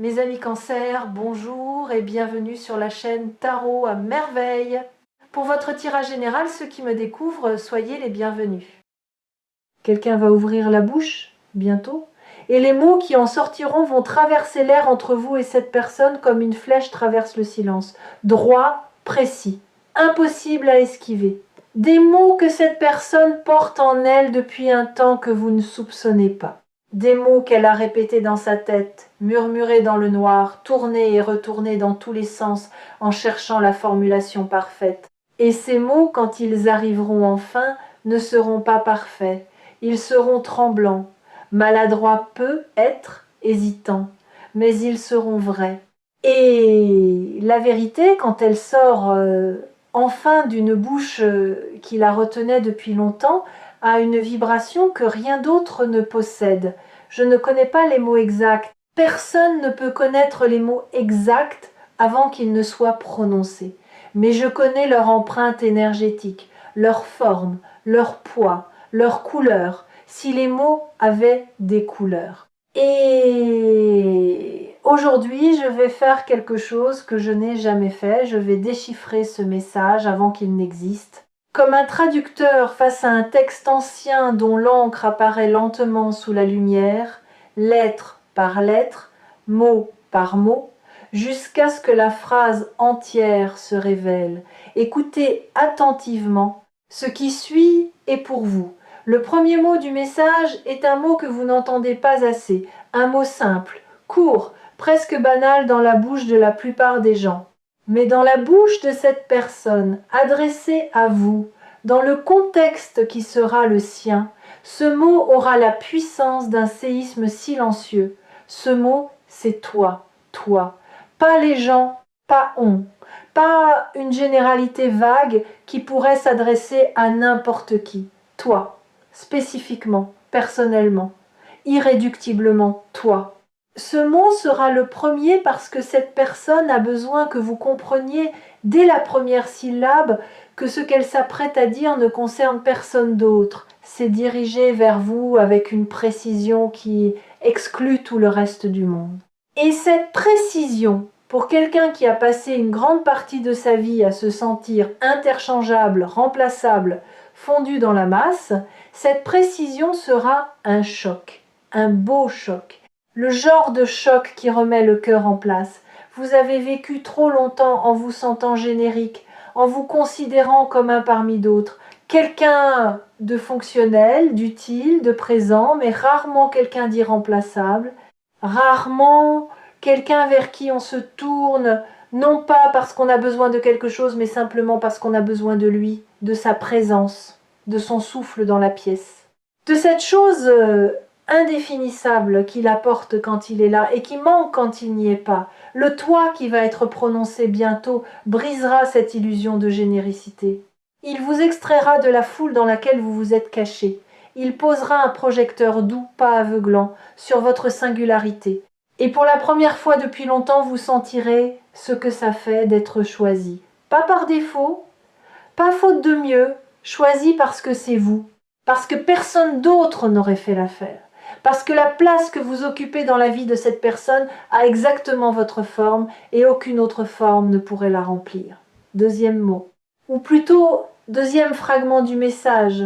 Mes amis Cancer, bonjour et bienvenue sur la chaîne Tarot à merveille. Pour votre tirage général, ceux qui me découvrent, soyez les bienvenus. Quelqu'un va ouvrir la bouche bientôt et les mots qui en sortiront vont traverser l'air entre vous et cette personne comme une flèche traverse le silence. Droit, précis, impossible à esquiver. Des mots que cette personne porte en elle depuis un temps que vous ne soupçonnez pas. Des mots qu'elle a répétés dans sa tête, murmurés dans le noir, tournés et retournés dans tous les sens en cherchant la formulation parfaite. Et ces mots, quand ils arriveront enfin, ne seront pas parfaits. Ils seront tremblants, maladroits peut être, hésitants, mais ils seront vrais. Et la vérité, quand elle sort enfin d'une bouche qui la retenait depuis longtemps, a une vibration que rien d'autre ne possède. Je ne connais pas les mots exacts. Personne ne peut connaître les mots exacts avant qu'ils ne soient prononcés. Mais je connais leur empreinte énergétique, leur forme, leur poids, leur couleur, si les mots avaient des couleurs. Et aujourd'hui, je vais faire quelque chose que je n'ai jamais fait. Je vais déchiffrer ce message avant qu'il n'existe. Comme un traducteur face à un texte ancien dont l'encre apparaît lentement sous la lumière, lettre par lettre, mot par mot, jusqu'à ce que la phrase entière se révèle. Écoutez attentivement. Ce qui suit est pour vous. Le premier mot du message est un mot que vous n'entendez pas assez, un mot simple, court, presque banal dans la bouche de la plupart des gens. Mais dans la bouche de cette personne, adressée à vous, dans le contexte qui sera le sien, ce mot aura la puissance d'un séisme silencieux. Ce mot, c'est toi, toi. Pas les gens, pas on. Pas une généralité vague qui pourrait s'adresser à n'importe qui. Toi, spécifiquement, personnellement, irréductiblement, toi. Ce mot sera le premier parce que cette personne a besoin que vous compreniez dès la première syllabe que ce qu'elle s'apprête à dire ne concerne personne d'autre. C'est dirigé vers vous avec une précision qui exclut tout le reste du monde. Et cette précision, pour quelqu'un qui a passé une grande partie de sa vie à se sentir interchangeable, remplaçable, fondu dans la masse, cette précision sera un choc, un beau choc. Le genre de choc qui remet le cœur en place. Vous avez vécu trop longtemps en vous sentant générique, en vous considérant comme un parmi d'autres. Quelqu'un de fonctionnel, d'utile, de présent, mais rarement quelqu'un d'irremplaçable. Rarement quelqu'un vers qui on se tourne, non pas parce qu'on a besoin de quelque chose, mais simplement parce qu'on a besoin de lui, de sa présence, de son souffle dans la pièce. De cette chose indéfinissable qu'il apporte quand il est là et qui manque quand il n'y est pas. Le toi qui va être prononcé bientôt brisera cette illusion de généricité. Il vous extraira de la foule dans laquelle vous vous êtes caché. Il posera un projecteur doux, pas aveuglant, sur votre singularité. Et pour la première fois depuis longtemps, vous sentirez ce que ça fait d'être choisi. Pas par défaut, pas faute de mieux, choisi parce que c'est vous. Parce que personne d'autre n'aurait fait l'affaire. Parce que la place que vous occupez dans la vie de cette personne a exactement votre forme et aucune autre forme ne pourrait la remplir. Deuxième mot. Ou plutôt, deuxième fragment du message.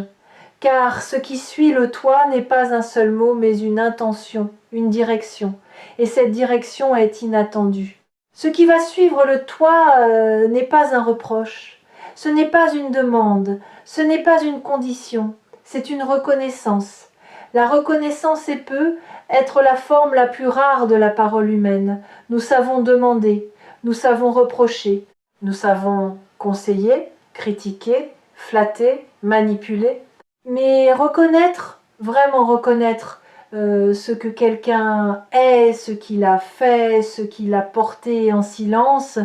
Car ce qui suit le toi n'est pas un seul mot, mais une intention, une direction. Et cette direction est inattendue. Ce qui va suivre le toi n'est pas un reproche. Ce n'est pas une demande. Ce n'est pas une condition. C'est une reconnaissance. La reconnaissance peut être la forme la plus rare de la parole humaine. Nous savons demander, nous savons reprocher, nous savons conseiller, critiquer, flatter, manipuler. Mais reconnaître, vraiment reconnaître ce que quelqu'un est, ce qu'il a fait, ce qu'il a porté en silence,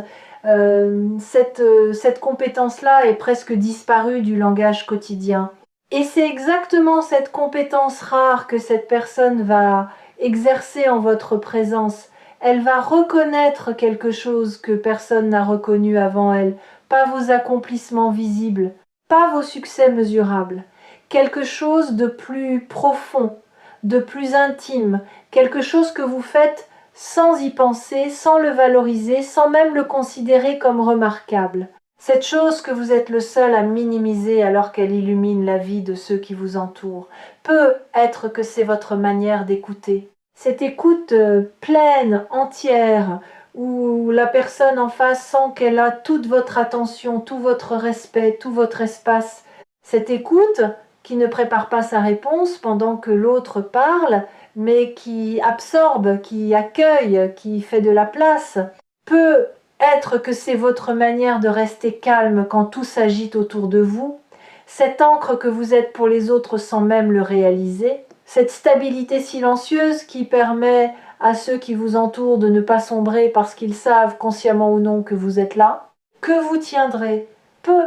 cette compétence-là est presque disparue du langage quotidien. Et c'est exactement cette compétence rare que cette personne va exercer en votre présence. Elle va reconnaître quelque chose que personne n'a reconnu avant elle, pas vos accomplissements visibles, pas vos succès mesurables, quelque chose de plus profond, de plus intime, quelque chose que vous faites sans y penser, sans le valoriser, sans même le considérer comme remarquable. Cette chose que vous êtes le seul à minimiser alors qu'elle illumine la vie de ceux qui vous entourent, peut être que c'est votre manière d'écouter. Cette écoute pleine, entière, où la personne en face sent qu'elle a toute votre attention, tout votre respect, tout votre espace. Cette écoute qui ne prépare pas sa réponse pendant que l'autre parle, mais qui absorbe, qui accueille, qui fait de la place, peut être que c'est votre manière de rester calme quand tout s'agite autour de vous, cette encre que vous êtes pour les autres sans même le réaliser, cette stabilité silencieuse qui permet à ceux qui vous entourent de ne pas sombrer parce qu'ils savent, consciemment ou non, que vous êtes là, que vous tiendrez, peut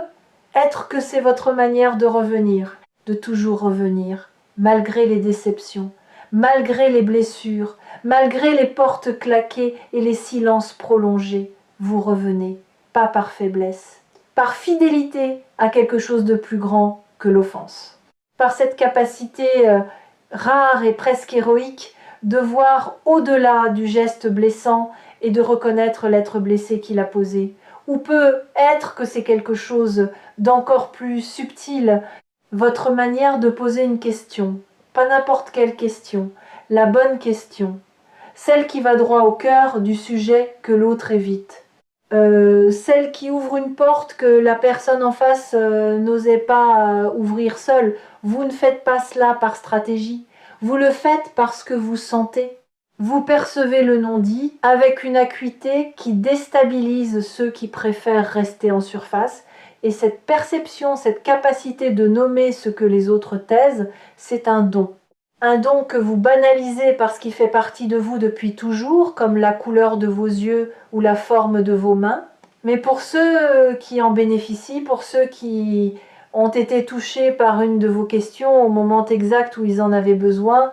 être que c'est votre manière de revenir, de toujours revenir, malgré les déceptions, malgré les blessures, malgré les portes claquées et les silences prolongés. Vous revenez, pas par faiblesse, par fidélité à quelque chose de plus grand que l'offense. Par cette capacité rare et presque héroïque de voir au-delà du geste blessant et de reconnaître l'être blessé qui l'a posé. Ou peut être que c'est quelque chose d'encore plus subtil, votre manière de poser une question, pas n'importe quelle question, la bonne question, celle qui va droit au cœur du sujet que l'autre évite. Celle qui ouvre une porte que la personne en face n'osait pas ouvrir seule. Vous ne faites pas cela par stratégie, vous le faites parce que vous sentez. Vous percevez le non-dit avec une acuité qui déstabilise ceux qui préfèrent rester en surface, et cette perception, cette capacité de nommer ce que les autres taisent, c'est un don. Un don que vous banalisez parce qu'il fait partie de vous depuis toujours, comme la couleur de vos yeux ou la forme de vos mains. Mais pour ceux qui en bénéficient, pour ceux qui ont été touchés par une de vos questions au moment exact où ils en avaient besoin,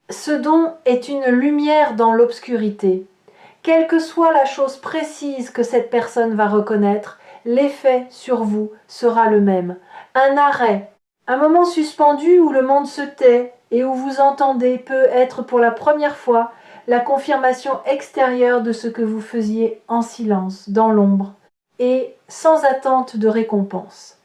ce don est une lumière dans l'obscurité. Quelle que soit la chose précise que cette personne va reconnaître, l'effet sur vous sera le même. Un arrêt, un moment suspendu où le monde se tait et où vous entendez peut être pour la première fois la confirmation extérieure de ce que vous faisiez en silence, dans l'ombre, et sans attente de récompense.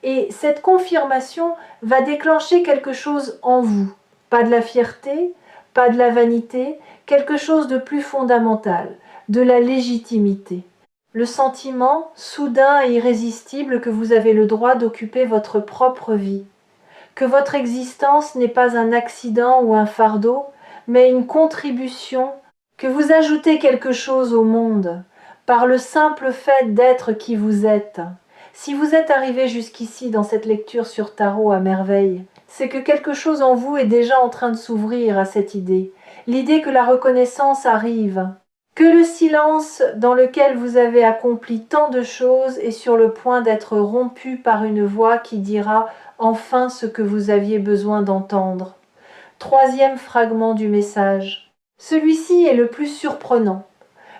Et cette confirmation va déclencher quelque chose en vous. Pas de la fierté, pas de la vanité, quelque chose de plus fondamental, de la légitimité. Le sentiment, soudain et irrésistible, que vous avez le droit d'occuper votre propre vie. Que votre existence n'est pas un accident ou un fardeau, mais une contribution, que vous ajoutez quelque chose au monde, par le simple fait d'être qui vous êtes. Si vous êtes arrivé jusqu'ici dans cette lecture sur Tarot à merveille, c'est que quelque chose en vous est déjà en train de s'ouvrir à cette idée, l'idée que la reconnaissance arrive, que le silence dans lequel vous avez accompli tant de choses est sur le point d'être rompu par une voix qui dira enfin ce que vous aviez besoin d'entendre. Troisième fragment du message. Celui-ci est le plus surprenant,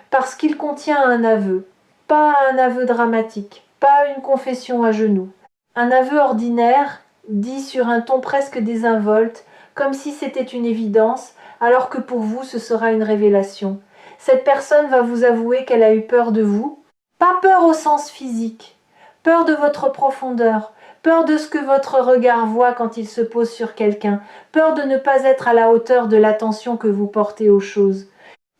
parce qu'il contient un aveu, pas un aveu dramatique, pas une confession à genoux, un aveu ordinaire, dit sur un ton presque désinvolte, comme si c'était une évidence, alors que pour vous ce sera une révélation. Cette personne va vous avouer qu'elle a eu peur de vous, pas peur au sens physique, peur de votre profondeur, peur de ce que votre regard voit quand il se pose sur quelqu'un, peur de ne pas être à la hauteur de l'attention que vous portez aux choses,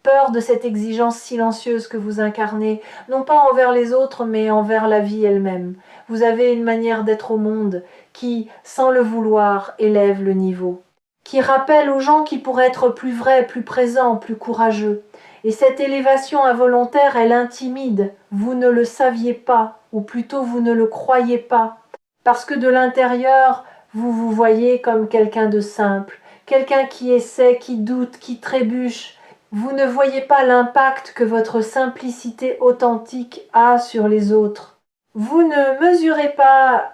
peur de cette exigence silencieuse que vous incarnez, non pas envers les autres, mais envers la vie elle-même. Vous avez une manière d'être au monde qui, sans le vouloir, élève le niveau, qui rappelle aux gens qui pourraient être plus vrais, plus présents, plus courageux. Et cette élévation involontaire, elle intimide. Vous ne le saviez pas, ou plutôt vous ne le croyez pas, parce que de l'intérieur, vous vous voyez comme quelqu'un de simple, quelqu'un qui essaie, qui doute, qui trébuche. Vous ne voyez pas l'impact que votre simplicité authentique a sur les autres. Vous ne mesurez pas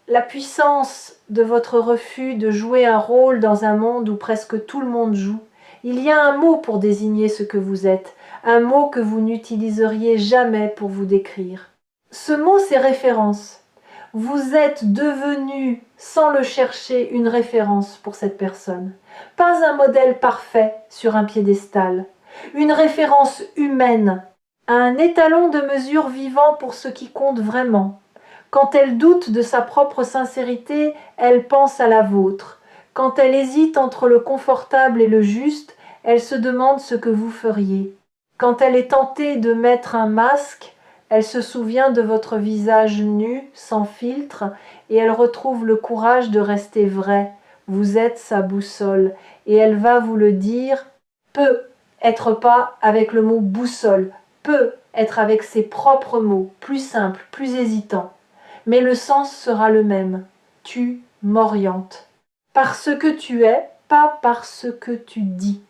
la puissance de votre refus de jouer un rôle dans un monde où presque tout le monde joue. Il y a un mot pour désigner ce que vous êtes, un mot que vous n'utiliseriez jamais pour vous décrire. Ce mot, c'est référence. Vous êtes devenu, sans le chercher, une référence pour cette personne. Pas un modèle parfait sur un piédestal. une référence humaine, un étalon de mesure vivant pour ce qui compte vraiment. Quand elle doute de sa propre sincérité, elle pense à la vôtre. Quand elle hésite entre le confortable et le juste, elle se demande ce que vous feriez. Quand elle est tentée de mettre un masque, elle se souvient de votre visage nu, sans filtre, et elle retrouve le courage de rester vraie. Vous êtes sa boussole, et elle va vous le dire, peut être pas avec le mot boussole, peut être avec ses propres mots, plus simples, plus hésitants. Mais le sens sera le même. Tu m'orientes. Par ce que tu es, pas par ce que tu dis.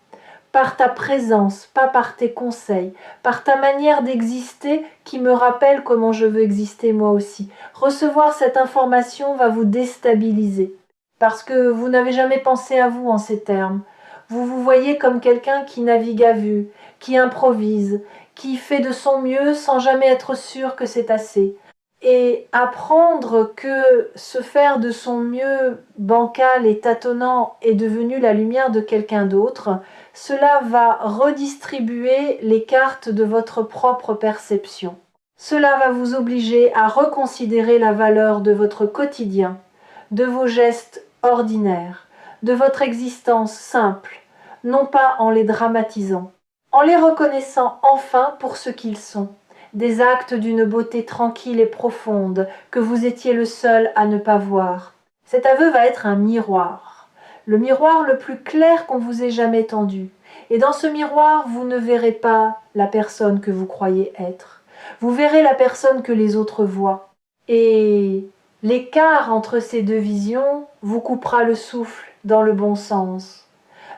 Par ta présence, pas par tes conseils, par ta manière d'exister qui me rappelle comment je veux exister moi aussi. Recevoir cette information va vous déstabiliser, parce que vous n'avez jamais pensé à vous en ces termes. Vous vous voyez comme quelqu'un qui navigue à vue, qui improvise, qui fait de son mieux sans jamais être sûr que c'est assez. Et apprendre que se faire de son mieux bancal et tâtonnant est devenu la lumière de quelqu'un d'autre, cela va redistribuer les cartes de votre propre perception. Cela va vous obliger à reconsidérer la valeur de votre quotidien, de vos gestes ordinaires, de votre existence simple, non pas en les dramatisant, en les reconnaissant enfin pour ce qu'ils sont. Des actes d'une beauté tranquille et profonde que vous étiez le seul à ne pas voir. Cet aveu va être un miroir, le miroir le plus clair qu'on vous ait jamais tendu. Et dans ce miroir, vous ne verrez pas la personne que vous croyez être. Vous verrez la personne que les autres voient. Et l'écart entre ces deux visions vous coupera le souffle dans le bon sens,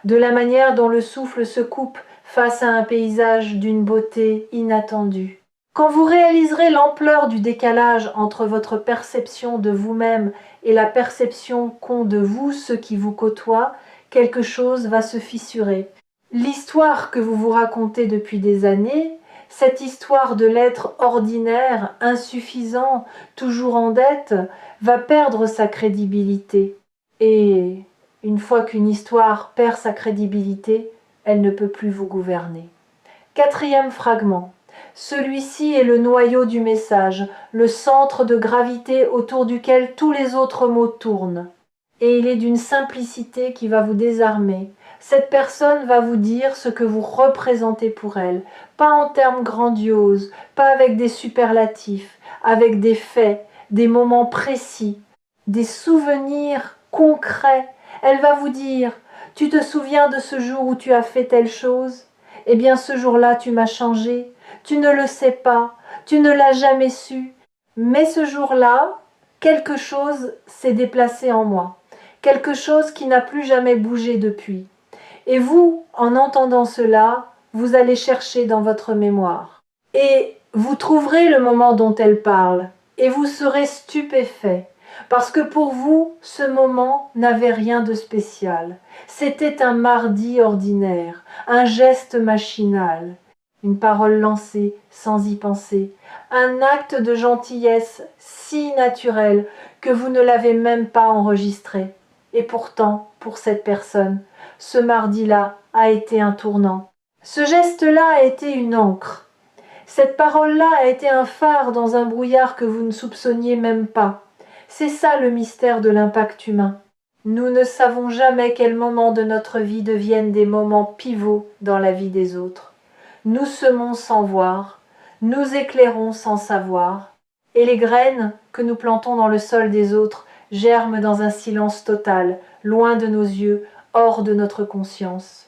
de la manière dont le souffle se coupe face à un paysage d'une beauté inattendue. Quand vous réaliserez l'ampleur du décalage entre votre perception de vous-même et la perception qu'ont de vous ceux qui vous côtoient, quelque chose va se fissurer. L'histoire que vous vous racontez depuis des années, cette histoire de l'être ordinaire, insuffisant, toujours en dette, va perdre sa crédibilité. Et une fois qu'une histoire perd sa crédibilité, elle ne peut plus vous gouverner. Quatrième fragment. Celui-ci est le noyau du message, le centre de gravité autour duquel tous les autres mots tournent. Et il est d'une simplicité qui va vous désarmer. Cette personne va vous dire ce que vous représentez pour elle, pas en termes grandioses, pas avec des superlatifs, avec des faits, des moments précis, des souvenirs concrets. Elle va vous dire « Tu te souviens de ce jour où tu as fait telle chose ? Eh bien ce jour-là tu m'as changé. Tu ne le sais pas, tu ne l'as jamais su. Mais ce jour-là, quelque chose s'est déplacé en moi. Quelque chose qui n'a plus jamais bougé depuis. Et vous, en entendant cela, vous allez chercher dans votre mémoire. Et vous trouverez le moment dont elle parle, et vous serez stupéfait, parce que pour vous, ce moment n'avait rien de spécial. C'était un mardi ordinaire, un geste machinal, une parole lancée sans y penser, un acte de gentillesse si naturel que vous ne l'avez même pas enregistré. Et pourtant, pour cette personne, ce mardi-là a été un tournant. Ce geste-là a été une encre. Cette parole-là a été un phare dans un brouillard que vous ne soupçonniez même pas. C'est ça le mystère de l'impact humain. Nous ne savons jamais quels moments de notre vie deviennent des moments pivots dans la vie des autres. Nous semons sans voir, nous éclairons sans savoir, et les graines que nous plantons dans le sol des autres germent dans un silence total, loin de nos yeux, hors de notre conscience.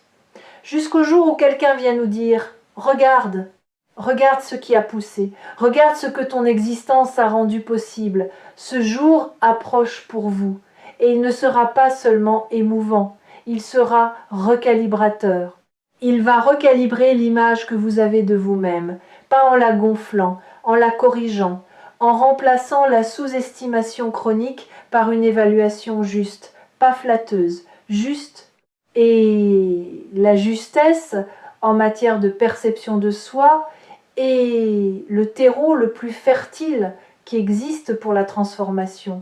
Jusqu'au jour où quelqu'un vient nous dire « Regarde, regarde ce qui a poussé, regarde ce que ton existence a rendu possible. Ce jour approche pour vous, et il ne sera pas seulement émouvant, il sera recalibrateur. Il va recalibrer l'image que vous avez de vous-même, pas en la gonflant, en la corrigeant, en remplaçant la sous-estimation chronique par une évaluation juste, pas flatteuse, juste. Et la justesse en matière de perception de soi est le terreau le plus fertile qui existe pour la transformation.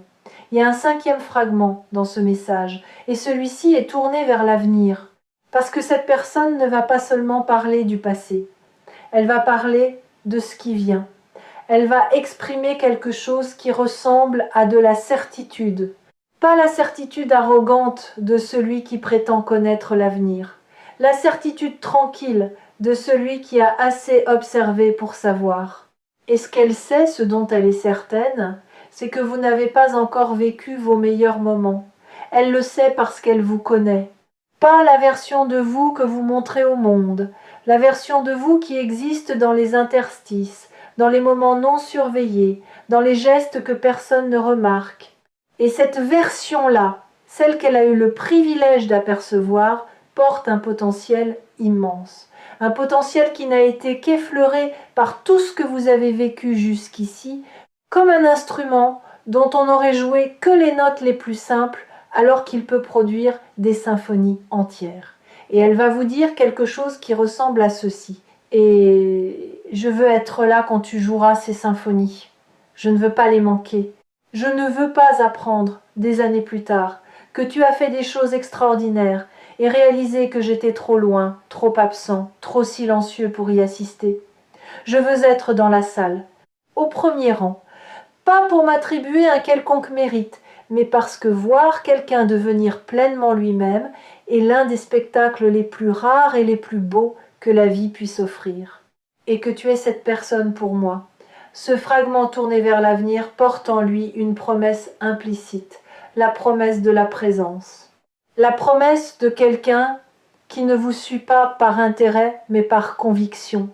Il y a un cinquième fragment dans ce message, et celui-ci est tourné vers l'avenir. Parce que cette personne ne va pas seulement parler du passé, elle va parler de ce qui vient. Elle va exprimer quelque chose qui ressemble à de la certitude. Pas la certitude arrogante de celui qui prétend connaître l'avenir. La certitude tranquille de celui qui a assez observé pour savoir. Et ce qu'elle sait, ce dont elle est certaine, c'est que vous n'avez pas encore vécu vos meilleurs moments. Elle le sait parce qu'elle vous connaît. Pas la version de vous que vous montrez au monde, la version de vous qui existe dans les interstices, dans les moments non surveillés, dans les gestes que personne ne remarque. Et cette version-là, celle qu'elle a eu le privilège d'apercevoir, porte un potentiel immense. Un potentiel qui n'a été qu'effleuré par tout ce que vous avez vécu jusqu'ici, comme un instrument dont on n'aurait joué que les notes les plus simples, alors qu'il peut produire des symphonies entières. Et elle va vous dire quelque chose qui ressemble à ceci. Et je veux être là quand tu joueras ces symphonies. Je ne veux pas les manquer. Je ne veux pas apprendre, des années plus tard, que tu as fait des choses extraordinaires et réaliser que j'étais trop loin, trop absent, trop silencieux pour y assister. Je veux être dans la salle, au premier rang, pas pour m'attribuer un quelconque mérite, mais parce que voir quelqu'un devenir pleinement lui-même est l'un des spectacles les plus rares et les plus beaux que la vie puisse offrir. Et que tu es cette personne pour moi. Ce fragment tourné vers l'avenir porte en lui une promesse implicite, la promesse de la présence. La promesse de quelqu'un qui ne vous suit pas par intérêt, mais par conviction.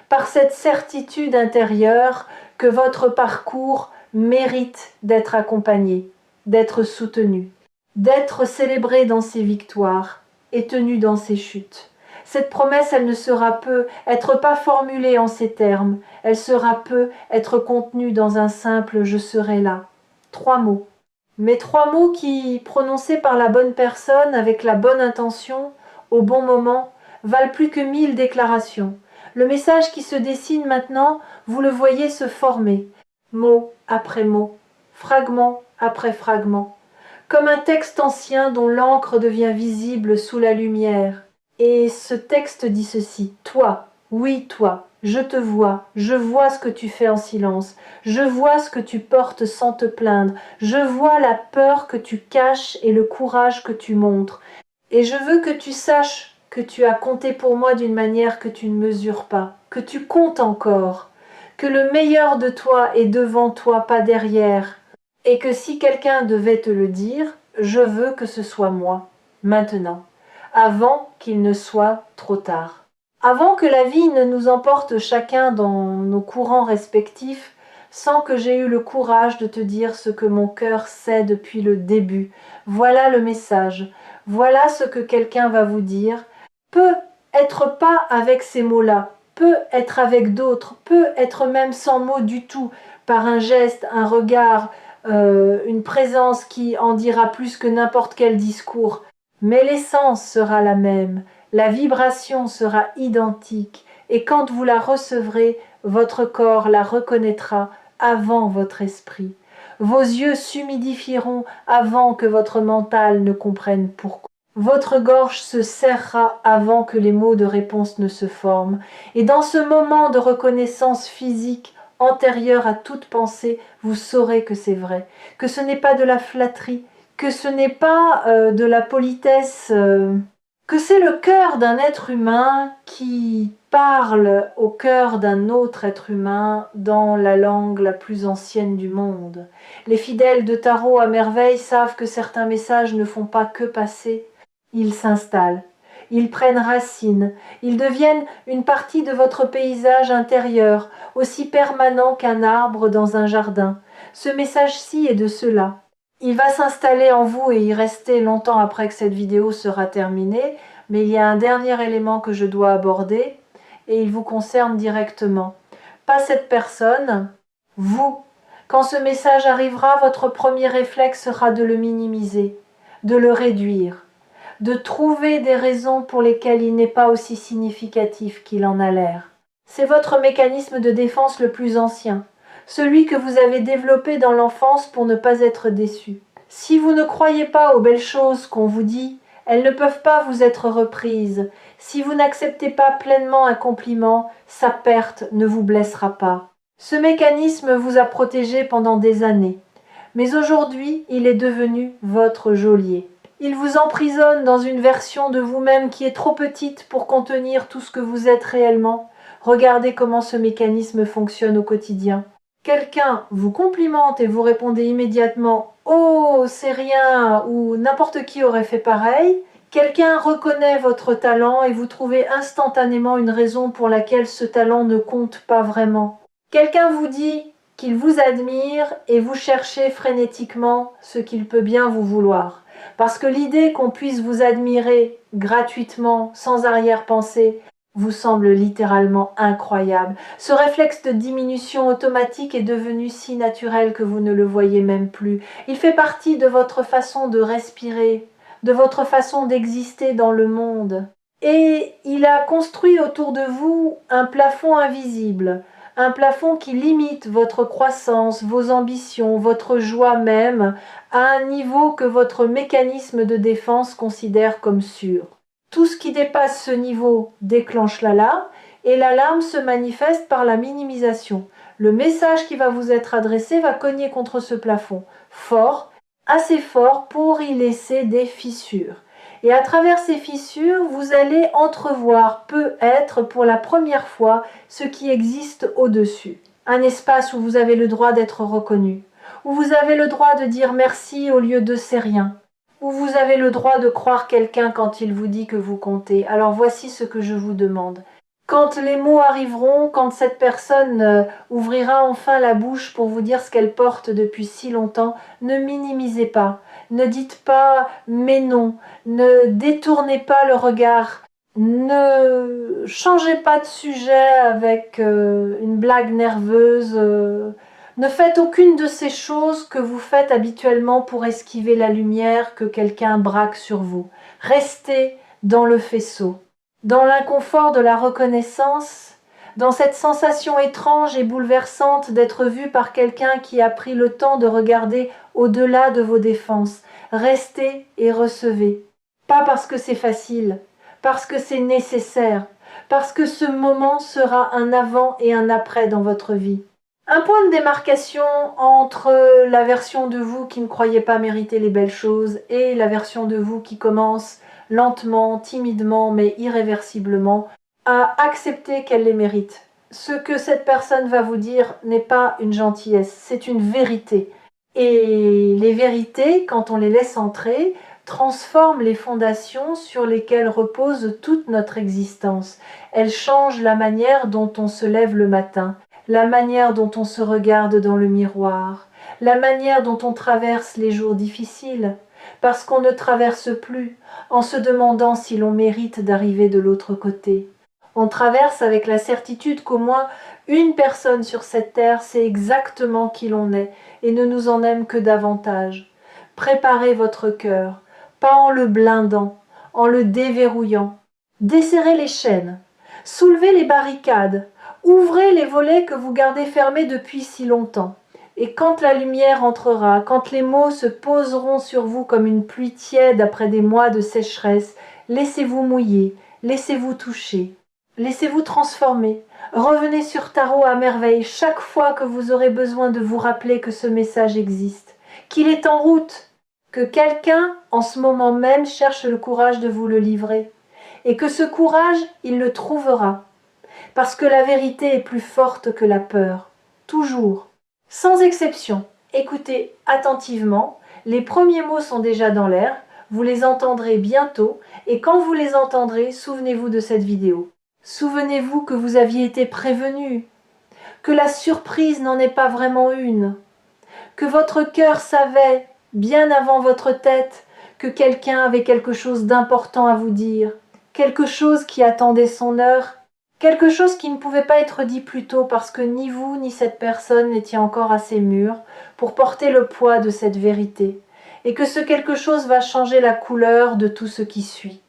Par cette certitude intérieure que votre parcours mérite d'être accompagné, d'être soutenu, d'être célébré dans ses victoires et tenu dans ses chutes. Cette promesse, elle ne sera peu être pas formulée en ces termes, elle sera peu être contenue dans un simple « je serai là ». 3 mots. Mais 3 mots qui, prononcés par la bonne personne, avec la bonne intention, au bon moment, valent plus que 1000 déclarations. Le message qui se dessine maintenant, vous le voyez se former, mot après mot, fragment après fragment, comme un texte ancien dont l'encre devient visible sous la lumière. Et ce texte dit ceci: toi, oui toi, je te vois, je vois ce que tu fais en silence, je vois ce que tu portes sans te plaindre, je vois la peur que tu caches et le courage que tu montres, et je veux que tu saches que tu as compté pour moi d'une manière que tu ne mesures pas, que tu comptes encore, que le meilleur de toi est devant toi, pas derrière, et que si quelqu'un devait te le dire, je veux que ce soit moi, maintenant, avant qu'il ne soit trop tard. Avant que la vie ne nous emporte chacun dans nos courants respectifs, sans que j'aie eu le courage de te dire ce que mon cœur sait depuis le début. Voilà le message, voilà ce que quelqu'un va vous dire. Peut être pas avec ces mots-là, peut être avec d'autres, peut être même sans mots du tout, par un geste, un regard, une présence qui en dira plus que n'importe quel discours. Mais l'essence sera la même, la vibration sera identique, et quand vous la recevrez, votre corps la reconnaîtra avant votre esprit. Vos yeux s'humidifieront avant que votre mental ne comprenne pourquoi. Votre gorge se serrera avant que les mots de réponse ne se forment. Et dans ce moment de reconnaissance physique antérieure à toute pensée, vous saurez que c'est vrai, que ce n'est pas de la flatterie, que ce n'est pas de la politesse, que c'est le cœur d'un être humain qui parle au cœur d'un autre être humain dans la langue la plus ancienne du monde. Les fidèles de tarot à merveille savent que certains messages ne font pas que passer. Ils s'installent, ils prennent racine, ils deviennent une partie de votre paysage intérieur, aussi permanent qu'un arbre dans un jardin. Ce message-ci est de cela. Il va s'installer en vous et y rester longtemps après que cette vidéo sera terminée, mais il y a un dernier élément que je dois aborder et il vous concerne directement. Pas cette personne, vous. Quand ce message arrivera, votre premier réflexe sera de le minimiser, de le réduire, de trouver des raisons pour lesquelles il n'est pas aussi significatif qu'il en a l'air. C'est votre mécanisme de défense le plus ancien, celui que vous avez développé dans l'enfance pour ne pas être déçu. Si vous ne croyez pas aux belles choses qu'on vous dit, Elles ne peuvent pas vous être reprises. Si vous n'acceptez pas pleinement un compliment, sa perte ne vous blessera pas. Ce mécanisme vous a protégé pendant des années. Mais aujourd'hui, il est devenu votre geôlier. Il vous emprisonne dans une version de vous-même qui est trop petite pour contenir tout ce que vous êtes réellement. Regardez comment ce mécanisme fonctionne au quotidien. Quelqu'un vous complimente et vous répondez immédiatement « Oh, c'est rien » ou n'importe qui aurait fait pareil. Quelqu'un reconnaît votre talent et vous trouvez instantanément une raison pour laquelle ce talent ne compte pas vraiment. Quelqu'un vous dit qu'il vous admire et vous cherchez frénétiquement ce qu'il peut bien vous vouloir. Parce que l'idée qu'on puisse vous admirer gratuitement, sans arrière-pensée, vous semble littéralement incroyable. Ce réflexe de diminution automatique est devenu si naturel que vous ne le voyez même plus. Il fait partie de votre façon de respirer, de votre façon d'exister dans le monde. Et il a construit autour de vous un plafond invisible, un plafond qui limite votre croissance, vos ambitions, votre joie même, à un niveau que votre mécanisme de défense considère comme sûr. Tout ce qui dépasse ce niveau déclenche l'alarme et l'alarme se manifeste par la minimisation. Le message qui va vous être adressé va cogner contre ce plafond, fort, assez fort pour y laisser des fissures. Et à travers ces fissures, vous allez entrevoir peut-être pour la première fois ce qui existe au-dessus. Un espace où vous avez le droit d'être reconnu, où vous avez le droit de dire merci au lieu de c'est rien, où vous avez le droit de croire quelqu'un quand il vous dit que vous comptez. Alors voici ce que je vous demande. Quand les mots arriveront, quand cette personne ouvrira enfin la bouche pour vous dire ce qu'elle porte depuis si longtemps, ne minimisez pas, ne dites pas mais non, ne détournez pas le regard, ne changez pas de sujet avec une blague nerveuse, ne faites aucune de ces choses que vous faites habituellement pour esquiver la lumière que quelqu'un braque sur vous. Restez dans le faisceau. Dans l'inconfort de la reconnaissance, dans cette sensation étrange et bouleversante d'être vu par quelqu'un qui a pris le temps de regarder au-delà de vos défenses, restez et recevez. Pas parce que c'est facile, parce que c'est nécessaire, parce que ce moment sera un avant et un après dans votre vie. Un point de démarcation entre la version de vous qui ne croyait pas mériter les belles choses et la version de vous qui commence lentement, timidement, mais irréversiblement, à accepter qu'elle les mérite. Ce que cette personne va vous dire n'est pas une gentillesse, c'est une vérité. Et les vérités, quand on les laisse entrer, transforment les fondations sur lesquelles repose toute notre existence. Elles changent la manière dont on se lève le matin, la manière dont on se regarde dans le miroir, la manière dont on traverse les jours difficiles, parce qu'on ne traverse plus en se demandant si l'on mérite d'arriver de l'autre côté. On traverse avec la certitude qu'au moins une personne sur cette terre sait exactement qui l'on est et ne nous en aime que davantage. Préparez votre cœur, pas en le blindant, en le déverrouillant. Desserrez les chaînes, soulevez les barricades, ouvrez les volets que vous gardez fermés depuis si longtemps. Et quand la lumière entrera, quand les mots se poseront sur vous comme une pluie tiède après des mois de sécheresse, laissez-vous mouiller, laissez-vous toucher, laissez-vous transformer. Revenez sur Tarot à merveille chaque fois que vous aurez besoin de vous rappeler que ce message existe, qu'il est en route, que quelqu'un, en ce moment même, cherche le courage de vous le livrer. Et que ce courage, il le trouvera. Parce que la vérité est plus forte que la peur. Toujours. Sans exception, écoutez attentivement, les premiers mots sont déjà dans l'air, vous les entendrez bientôt, et quand vous les entendrez, souvenez-vous de cette vidéo. Souvenez-vous que vous aviez été prévenu, que la surprise n'en est pas vraiment une, que votre cœur savait, bien avant votre tête, que quelqu'un avait quelque chose d'important à vous dire, quelque chose qui attendait son heure, quelque chose qui ne pouvait pas être dit plus tôt parce que ni vous ni cette personne n'étiez encore assez mûrs pour porter le poids de cette vérité, et que ce quelque chose va changer la couleur de tout ce qui suit.